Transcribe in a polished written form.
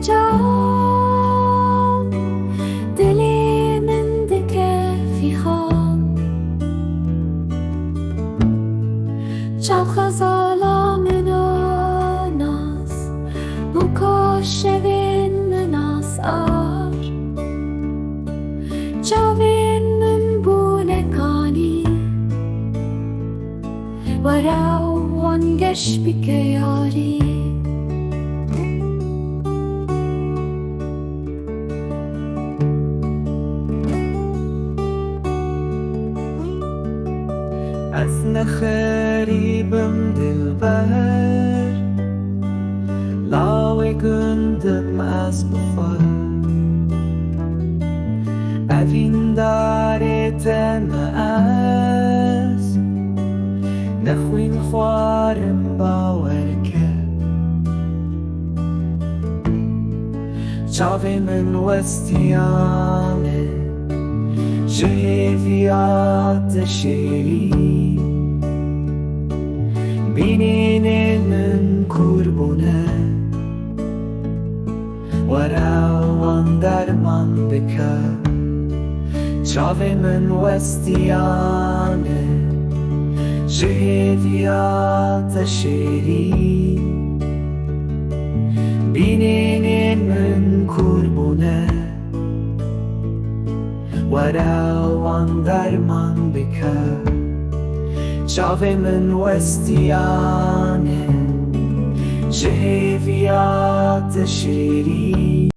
can, dilimin dike fîxan. Çavxezala nas, Bûka şevên nas ar. Çavên bûne kanî, Warê wan geş bike yarî. Ez ne xerîbim dilber, Lawê gundim ez bixwe. Evîn darê te me ez, nexwîn xwarim bawer ke. Çavê min westiyane, ji hêviya te şêrîn. Binînên min kûr bûne, Warê wan derman bike. Çavê min westiyane, ji hêviya te şêrîn. Binînên min kûr bûne, Warê wan derman bike. Çavê min westiyane, ji hêviya te şêrîn.